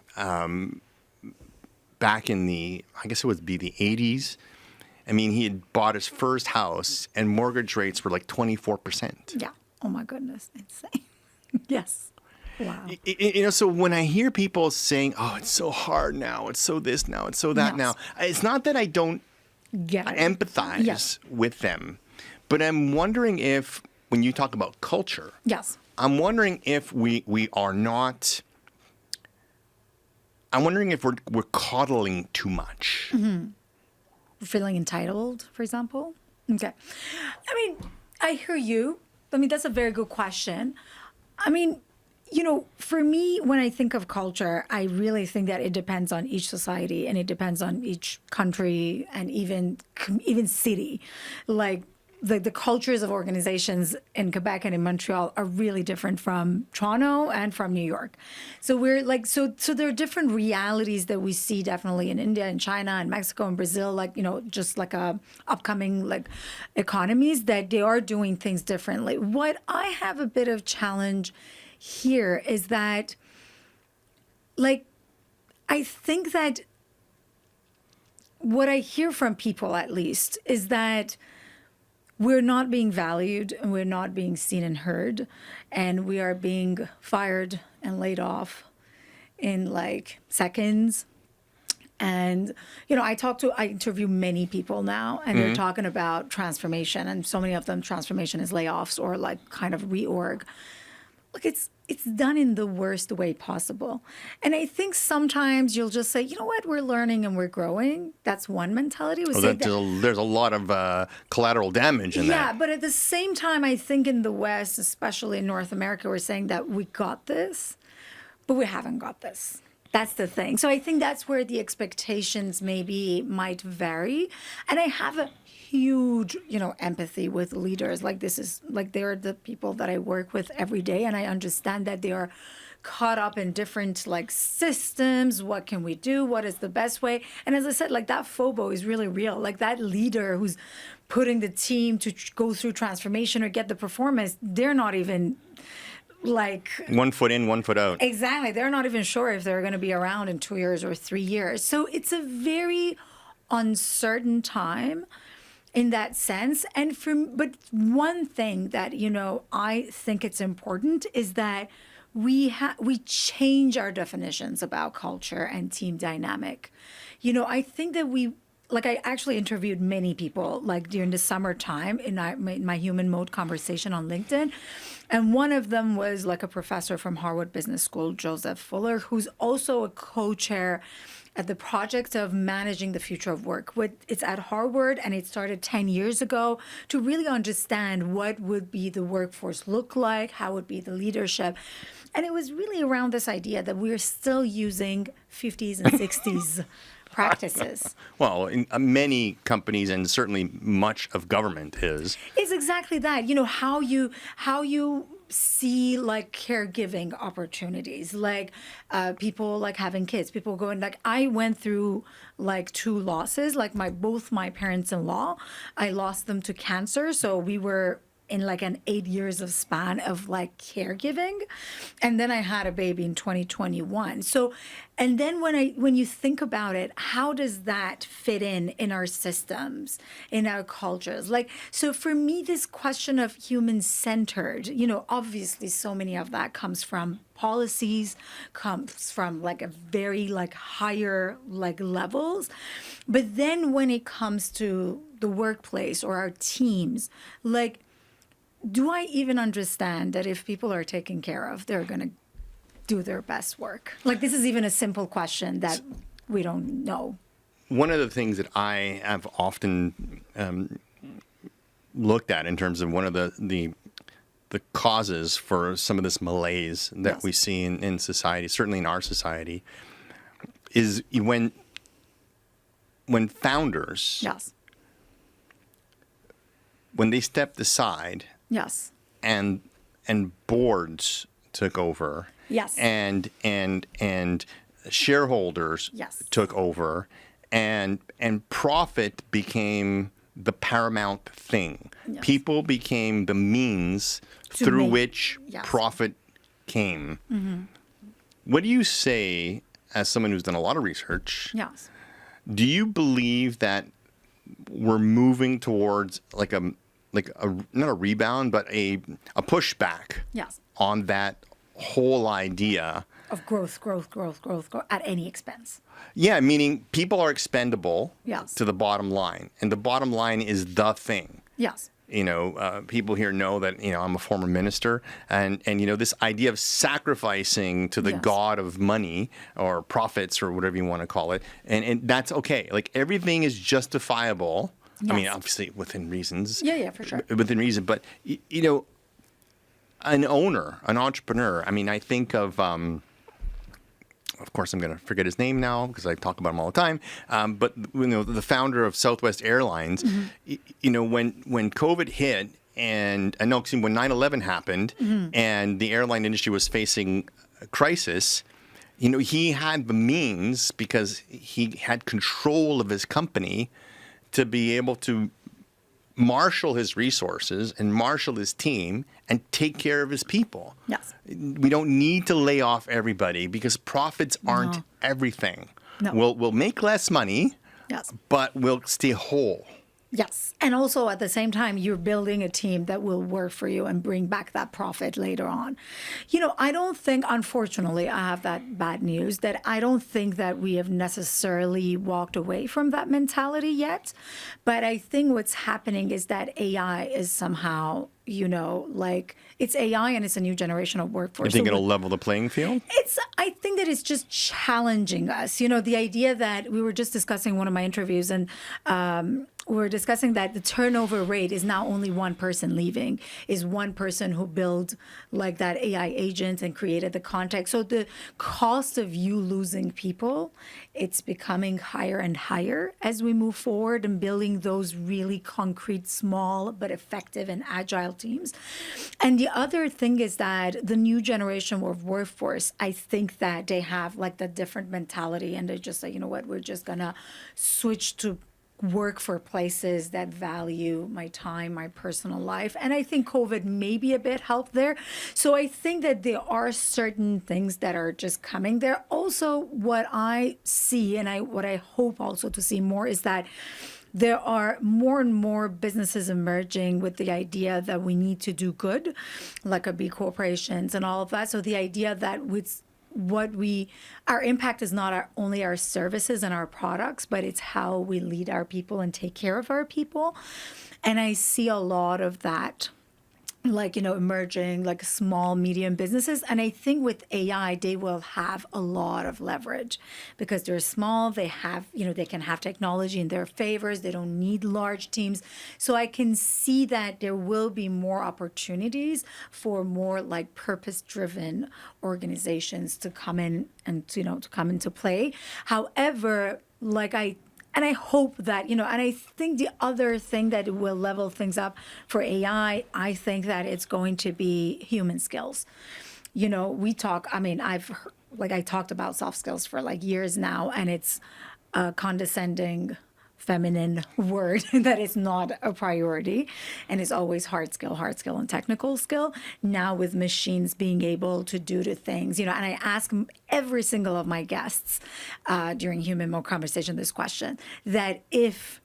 back in I guess it would be the 80s. I mean, he had bought his first house and mortgage rates were like 24%. Yeah. Oh my goodness. Insane. Yes. Wow. So when I hear people saying, oh, it's so hard now, it's so this now, it's so that now, it's not that I don't empathize with them, but I'm wondering if, when you talk about culture, I'm wondering if we are not, I'm wondering if we're coddling too much. Mm-hmm. Feeling entitled, for example? Okay. I mean, I hear you. I mean, that's a very good question. I mean, for me, when I think of culture, I really think that it depends on each society and it depends on each country and even city. Like the cultures of organizations in Quebec and in Montreal are really different from Toronto and from New York. So we're like, so there are different realities that we see definitely in India and China and Mexico and Brazil, like, just like upcoming like economies that they are doing things differently. What I have a bit of challenge here is that, like, I think that what I hear from people, at least, is that we're not being valued and we're not being seen and heard, and we are being fired and laid off in like seconds. And, I interview many people now, and they're talking about transformation, and so many of them, transformation is layoffs or like kind of reorg. Look, it's done in the worst way possible. And I think sometimes you'll just say, you know what, we're learning and we're growing. That's one mentality. There's a lot of collateral damage in that. Yeah, but at the same time, I think in the West, especially in North America, we're saying that we got this, but we haven't got this. That's the thing. So I think that's where the expectations maybe might vary. And I have a huge, empathy with leaders. Like, this is like, they're the people that I work with every day, and I understand that they are caught up in different like systems. What can we do? What is the best way? And as I said, like, that FOBO is really real. Like, that leader who's putting the team to go through transformation or get the performance, they're not even like 1 foot in, 1 foot out. Exactly. They're not even sure if they're going to be around in 2 years or 3 years. So it's a very uncertain time in that sense. But one thing that, I think it's important is that we change our definitions about culture and team dynamic. I think that I actually interviewed many people like during the summertime in my human mode conversation on LinkedIn. And one of them was like a professor from Harvard Business School, Joseph Fuller, who's also a co-chair at the project of managing the future of work. It's at Harvard, and it started 10 years ago to really understand what would be the workforce look like, how would be the leadership. And it was really around this idea that we're still using 50s and 60s practices. Well, in many companies and certainly much of government is. It's exactly that. You know, how you see like caregiving opportunities, like people like having kids, people going like, I went through like 2 losses, like both my parents-in-law, I lost them to cancer. So we were in like an 8 years of span of like caregiving. And then I had a baby in 2021. So, and then when you think about it, how does that fit in our systems, in our cultures? Like, so for me, this question of human-centered, you know, obviously so many of that comes from policies, comes from like a very like higher like levels. But then when it comes to the workplace or our teams, like, do I even understand that if people are taken care of, they're going to do their best work? Like, this is even a simple question that we don't know. One of the things that I have often looked at in terms of one of the causes for some of this malaise that we see in society, certainly in our society, is when founders, when they stepped aside, and boards took over, and shareholders took over, and profit became the paramount thing. People became the means through which profit came. What do you say, as someone who's done a lot of research? Do you believe that we're moving towards like a not a rebound, but a pushback on that whole idea of growth at any expense? Yeah, meaning people are expendable to the bottom line, and the bottom line is the thing. You know, people here know that, you know, I'm a former minister, and you know, this idea of sacrificing to the god of money or profits or whatever you want to call it, and that's okay. Like, everything is justifiable. I mean, obviously within reasons. Yeah, for sure. Within reason, but you know, an owner, an entrepreneur. I mean, I think of course, I'm going to forget his name now because I talk about him all the time. But you know, the founder of Southwest Airlines. You know, when COVID hit, and I know when 9/11 happened, and the airline industry was facing a crisis. You know, he had the means because he had control of his company to be able to marshal his resources and marshal his team and take care of his people. We don't need to lay off everybody because profits aren't everything. We'll make less money, but we'll stay whole. And also at the same time, you're building a team that will work for you and bring back that profit later on. You know, I don't think, unfortunately, I have that bad news, that I don't think that we have necessarily walked away from that mentality yet. But I think what's happening is that AI is somehow, you know, like, it's AI and it's a new generation of workforce. You think it'll level the playing field? I think that it's just challenging us. You know, the idea that we were just discussing one of my interviews, and we were discussing that the turnover rate is not only one person leaving, is one person who built like that AI agent and created the context. So the cost of you losing people, it's becoming higher and higher as we move forward and building those really concrete, small, but effective and agile teams. And the other thing is that the new generation of workforce, I think that they have like the different mentality, and they're just like, you know what, we're just gonna switch to work for places that value my time, my personal life. And I think COVID maybe a bit helped there. So I think that there are certain things that are just coming there. Also, what I see, and what I hope also to see more, is that there are more and more businesses emerging with the idea that we need to do good, like a B corporations and all of that. So the idea that with our impact is not only our services and our products, but it's how we lead our people and take care of our people. And I see a lot of that like, emerging, like small, medium businesses. And I think with AI, they will have a lot of leverage because they're small. They have, they can have technology in their favors. They don't need large teams. So I can see that there will be more opportunities for more like purpose-driven organizations to come in and, to come into play. However, and I hope that, and I think the other thing that will level things up for AI, I think that it's going to be human skills. We talk, I talked about soft skills for like years now, and it's a condescending feminine word that is not a priority, and it's always hard skill, and technical skill. Now with machines being able to do the things, and I ask every single of my guests during Human Mode Conversation this question, that if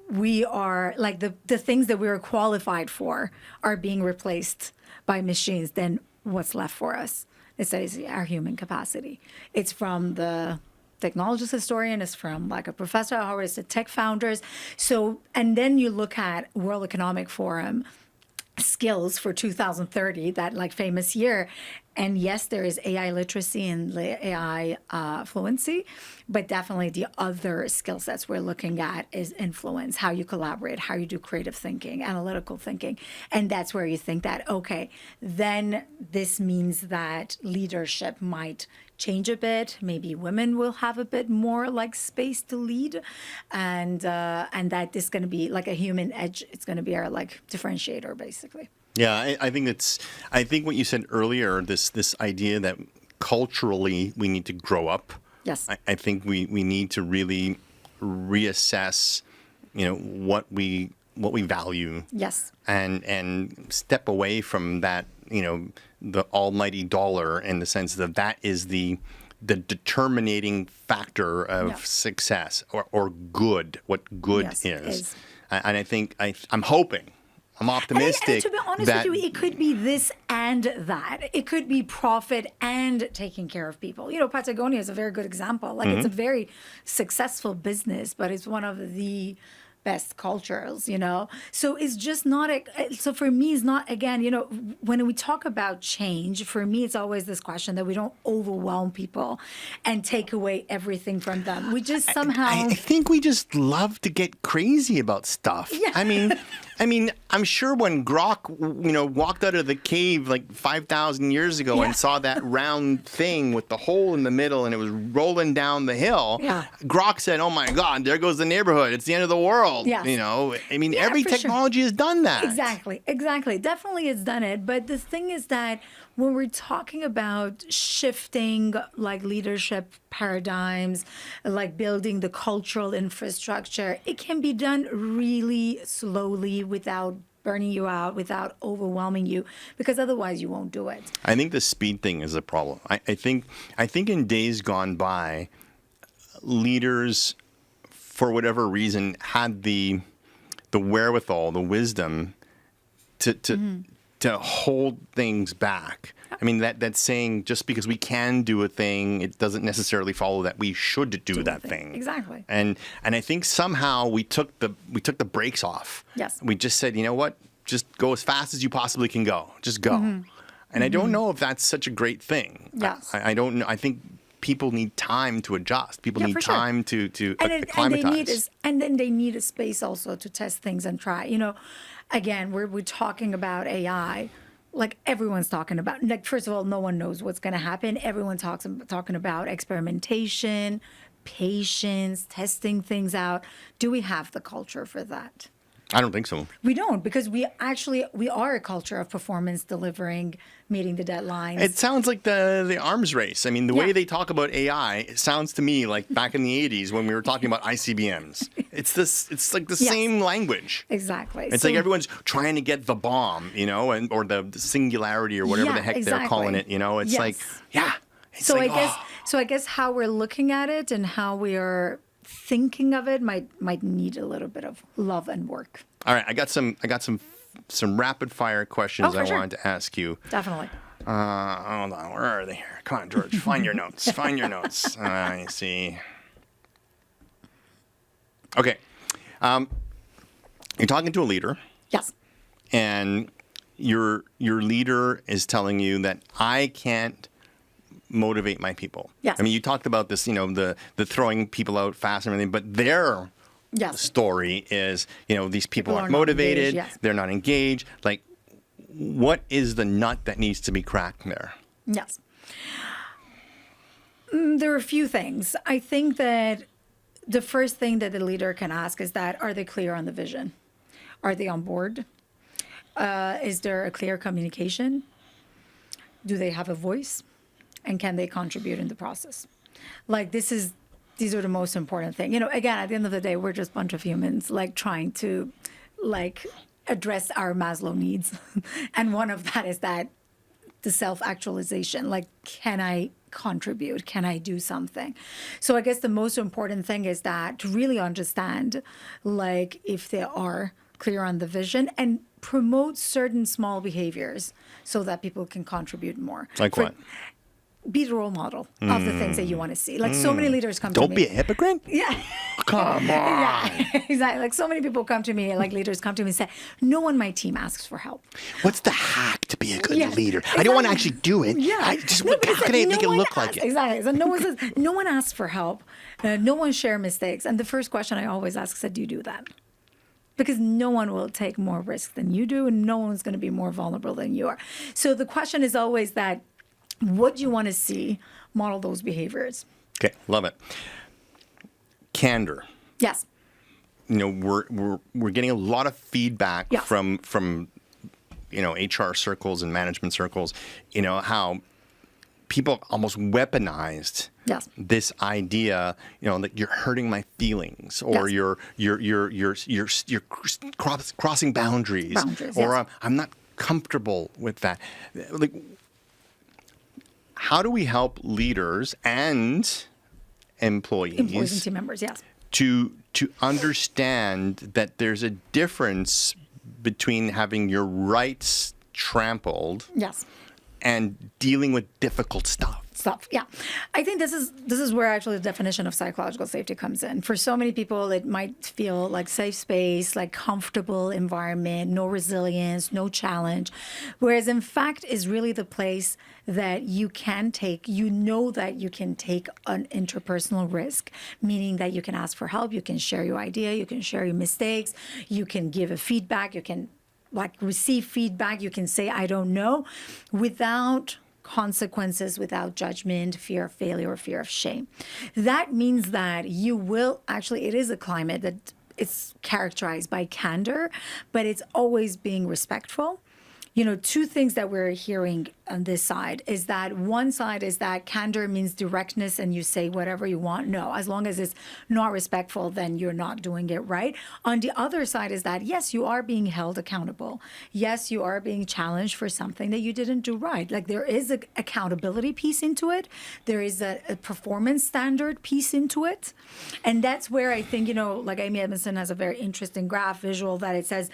we are like the things that we are qualified for are being replaced by machines, then what's left for us? It's our human capacity. It's from the technologist historian, is from like a professor, or it's the tech founders. So, and then you look at World Economic Forum skills for 2030, that like famous year. And yes, there is AI literacy and AI fluency, but definitely the other skill sets we're looking at is influence, how you collaborate, how you do creative thinking, analytical thinking. And that's where you think that, okay, then this means that leadership might change a bit. Maybe women will have a bit more like space to lead, and that is going to be like a human edge. It's going to be our like differentiator, basically. Yeah, I think what you said earlier, this idea that culturally we need to grow up. Yes. I think we need to really reassess, what we value. Yes. And step away from that, the almighty dollar, in the sense that is the determining factor of success or good, what good is. And I think I'm hoping, I'm optimistic. And to be honest with you, it could be this and that. It could be profit and taking care of people. Patagonia is a very good example. Like it's a very successful business, but it's one of the best cultures, So it's just not, so for me, it's not, again, when we talk about change, for me, it's always this question that we don't overwhelm people and take away everything from them. We just somehow. I think we just love to get crazy about stuff. Yeah. I mean, I'm sure when Grok, walked out of the cave like 5,000 years ago and saw that round thing with the hole in the middle and it was rolling down the hill, Grok said, "Oh my God, there goes the neighborhood. It's the end of the world." Yes. Every technology has done that. Exactly. Definitely it's done it. But the thing is that when we're talking about shifting like leadership paradigms, like building the cultural infrastructure, it can be done really slowly without burning you out, without overwhelming you, because otherwise you won't do it. I think the speed thing is a problem. I think in days gone by, leaders, for whatever reason, had the wherewithal, the wisdom to hold things back. I mean, that's saying just because we can do a thing, it doesn't necessarily follow that we should do that thing. Exactly. And I think somehow we took the brakes off. Yes. We just said, you know what? Just go as fast as you possibly can go. Just go. And I don't know if that's such a great thing. Yes. I don't know. I think people need time to adjust. People need time to acclimatize. And then they need a space also to test things and try. Again, we're talking about AI. Like everyone's talking about, like, first of all, no one knows what's going to happen. Everyone talking about experimentation, patience, testing things out. Do we have the culture for that? I don't think so. We don't, because we are a culture of performance, delivering, meeting the deadlines. It sounds like the arms race. I mean, the way they talk about AI, it sounds to me like back in the 80s when we were talking about ICBMs. It's like the same language. Exactly. It's like everyone's trying to get the bomb, or the singularity or whatever the heck they're calling it. It's like, It's so like, I guess how we're looking at it and how we are thinking of it might need a little bit of love and work. All right, I got some rapid fire questions I wanted to ask you. Definitely. Hold on, where are they here? Come on, George, find your notes. Find your notes. I see. Okay, you're talking to a leader. Yes. And your leader is telling you that I can't motivate my people. Yes. I mean, you talked about this, the throwing people out fast and everything, but their story is, these people aren't motivated, yes. They're not engaged. Like, what is the nut that needs to be cracked there? Yes. There are a few things. I think that the first thing that the leader can ask is that, are they clear on the vision? Are they on board? Is there a clear communication? Do they have a voice? And can they contribute in the process? Like, these are the most important things. Again, at the end of the day, we're just a bunch of humans, like, trying to, like, address our Maslow needs. And one of that is that the self-actualization, like, can I contribute? Can I do something? So I guess the most important thing is that to really understand, like, if they are clear on the vision and promote certain small behaviors so that people can contribute more. Like what? Be the role model of the things that you want to see. Like, so many leaders come to me. Don't be a hypocrite? Yeah. Come on. Yeah, exactly. Like, so many people come to me, like, leaders come to me and say, no one on my team asks for help. What's the hack to be a good Yeah, leader? exactly. I don't want to actually do it. Yeah. How Because can I make it one look like asks- it? Exactly. So no one says, no one asks for help. No one shares mistakes. And the first question I always ask is, do you do that? Because no one will take more risk than you do, and no one's going to be more vulnerable than you are. So the question is always that, what do you want to see? Model those behaviors. Okay, love it. Candor. Yes. We're getting a lot of feedback Yeah. from HR circles and management circles. How people almost weaponized Yes. this idea. That you're hurting my feelings, or Yes. you're crossing boundaries, or yes. I'm not comfortable with that. Like, how do we help leaders and employees Employees and team members, yes. to understand that there's a difference between having your rights trampled Yes. and dealing with difficult stuff? Yeah. I think this is where actually the definition of psychological safety comes in. For so many people, it might feel like safe space, like comfortable environment, no resilience, no challenge. Whereas in fact is really the place that you can take, that you can take an interpersonal risk, meaning that you can ask for help, you can share your idea, you can share your mistakes, you can give a feedback, you can receive feedback, you can say, I don't know, without consequences, without judgment, fear of failure, or fear of shame. That means that you will actually, it is a climate that it's characterized by candor, but it's always being respectful. Two things that we're hearing on this side is that one side is that candor means directness and you say whatever you want. No, as long as it's not respectful, then you're not doing it right. On the other side is that, yes, you are being held accountable. Yes, you are being challenged for something that you didn't do right. Like, there is an accountability piece into it. There is a performance standard piece into it. And that's where I think, like Amy Edmondson has a very interesting graph visual that it says,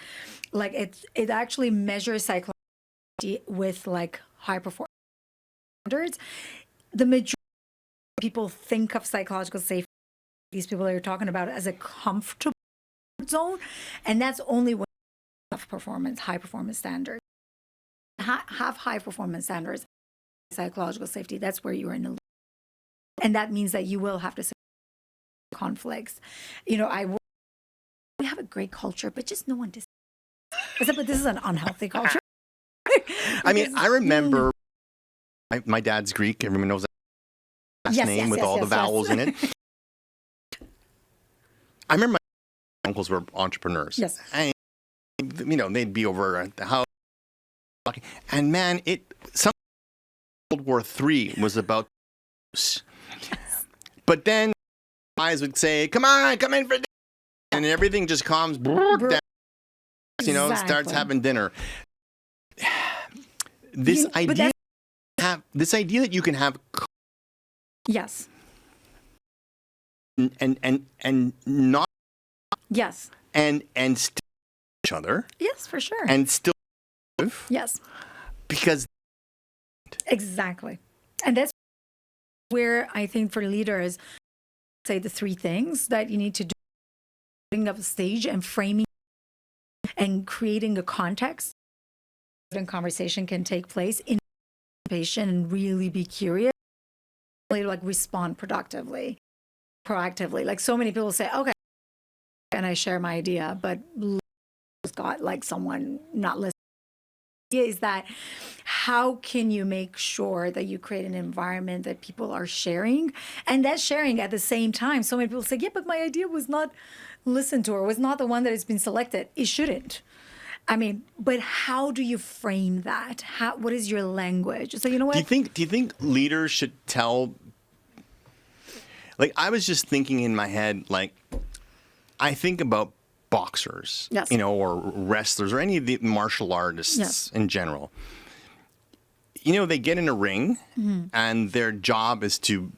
like, it actually measures psychology with, like, high performance standards. The majority of people think of psychological safety, these people that you're talking about, as a comfortable zone, and that's only when you have high performance standards. Have high performance standards, psychological safety, that's where you're in the, and that means that you will have to conflicts. We have a great culture, but just no one does. Except that this is an unhealthy culture. I mean, I remember my dad's Greek. Everyone knows that last name with all the vowels in it. I remember my uncles were entrepreneurs. Yes. And, they'd be over at the house. And man, World War III was about. But then guys would say, come in for dinner. And everything just calms down. Starts having dinner. This idea that you can have yes and not yes and still each other, yes, for sure, and still live, yes, because exactly. And that's where I think for leaders, say the three things that you need to do: putting up a stage and framing and creating a context conversation can take place in patient and really be curious, really like respond productively, proactively. Like so many people say, okay, and I share my idea, but got like someone not listening. Is that how can you make sure that you create an environment that people are sharing, and that sharing at the same time? So many people say, yeah, but my idea was not listened to, or was not the one that has been selected. It shouldn't. I mean, but how do you frame that? What is your language? So you know what? Do you think leaders should tell? Like, I was just thinking in my head, like, I think about boxers, yes, or wrestlers, or any of the martial artists, yes, in general. They get in a ring, mm-hmm, and their job is to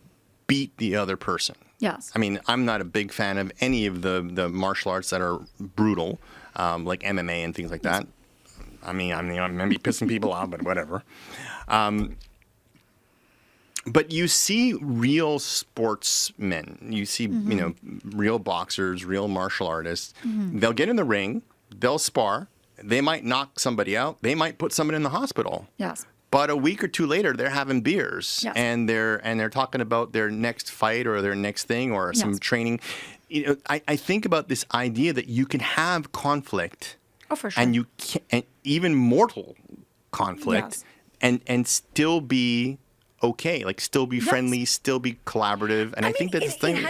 beat the other person. Yes. I mean, I'm not a big fan of any of the martial arts that are brutal, like MMA and things like that. I mean, I'm maybe pissing people off, but whatever. But you see real sportsmen. You see, mm-hmm, real boxers, real martial artists. Mm-hmm. They'll get in the ring. They'll spar. They might knock somebody out. They might put someone in the hospital. Yes. But a week or two later, they're having beers, yes, and they're talking about their next fight or their next thing or some, yes, training. I think about this idea that you can have conflict, oh, for sure, and you can, and even mortal conflict, yes, and still be okay, like still be, yes, friendly, still be collaborative. And I think that's the thing. It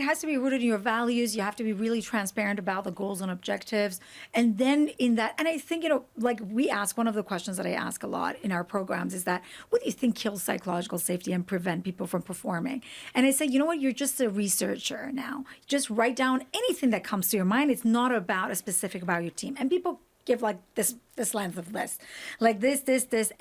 has to be rooted in your values. You have to be really transparent about the goals and objectives. And then in that, and I think, like we ask, one of the questions that I ask a lot in our programs is that, what do you think kills psychological safety and prevent people from performing? And I say, you know what, you're just a researcher now. Just write down anything that comes to your mind. It's not about a specific about your team. And people give like this length of list, like this,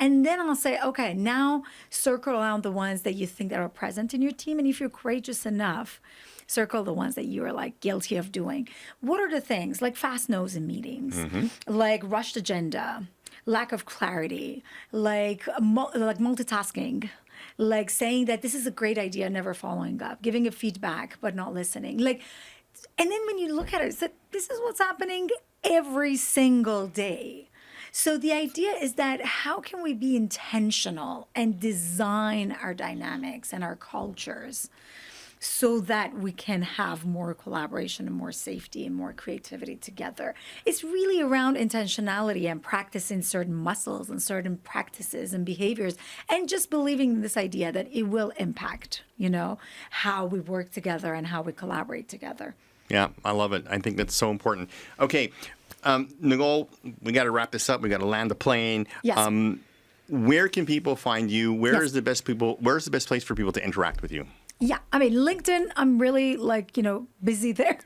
and then I'll say, okay, now circle around the ones that you think that are present in your team, and if you're courageous enough, circle the ones that you are like guilty of doing. What are the things like fast nose in meetings, mm-hmm, like rushed agenda, lack of clarity, like multitasking, like saying that this is a great idea, never following up, giving a feedback but not listening, like. And then when you look at it, it's like, this is what's happening every single day. So the idea is that how can we be intentional and design our dynamics and our cultures so that we can have more collaboration and more safety and more creativity together? It's really around intentionality and practicing certain muscles and certain practices and behaviors, and just believing in this idea that it will impact, how we work together and how we collaborate together. Yeah, I love it. I think that's so important. Okay, Nogol, we got to wrap this up. We got to land the plane. Yes. Where can people find you? Where's the best place for people to interact with you? Yeah, I mean, LinkedIn, I'm really busy there.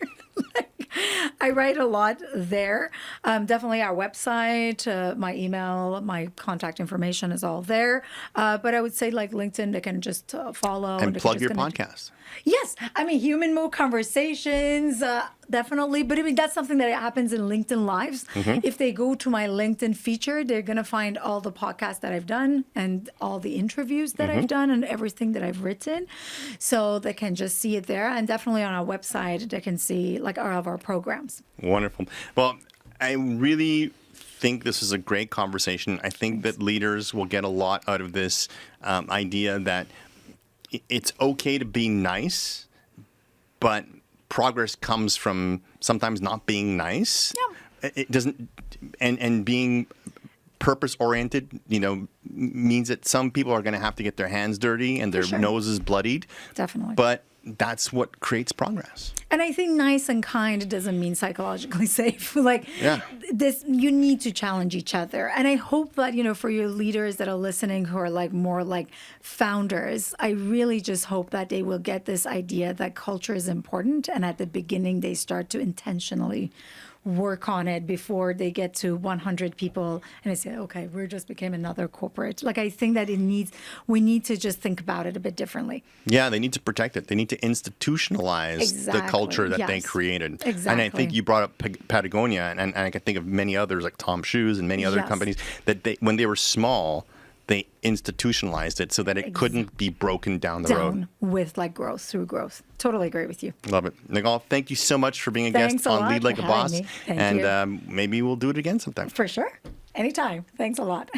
I write a lot there. Definitely our website, my email, my contact information is all there. But I would say LinkedIn, they can just follow. And plug your podcast. Yes. I mean, Human Move Conversations, definitely. But I mean, that's something that happens in LinkedIn Lives. Mm-hmm. If they go to my LinkedIn feature, they're going to find all the podcasts that I've done and all the interviews that, mm-hmm, I've done and everything that I've written. So they can just see it there. And definitely on our website, they can see all of our programs. Wonderful. Well, I really think this is a great conversation. I think that leaders will get a lot out of this idea that it's okay to be nice, but progress comes from sometimes not being nice. Yeah. It doesn't, and being purpose-oriented, means that some people are going to have to get their hands dirty and their, sure, noses bloodied. Definitely. But that's what creates progress. And I think nice and kind doesn't mean psychologically safe. Yeah. You need to challenge each other. And I hope that, for your leaders that are listening who are more like founders, I really just hope that they will get this idea that culture is important. And at the beginning, they start to intentionally work on it before they get to 100 people and they say, okay, we're just became another corporate. I think that we need to just think about it a bit differently. Yeah, they need to protect it. They need to institutionalize, exactly, the culture that, yes, they created. Exactly. And I think you brought up Patagonia, and I can think of many others like Tom Shoes and many other, yes, companies that when they were small, they institutionalized it so that it couldn't be broken down the road. With growth, through growth. Totally agree with you. Love it. Nogol, thank you so much for being a guest on Lead Like a Boss. Thank you. Maybe we'll do it again sometime. For sure. Anytime. Thanks a lot.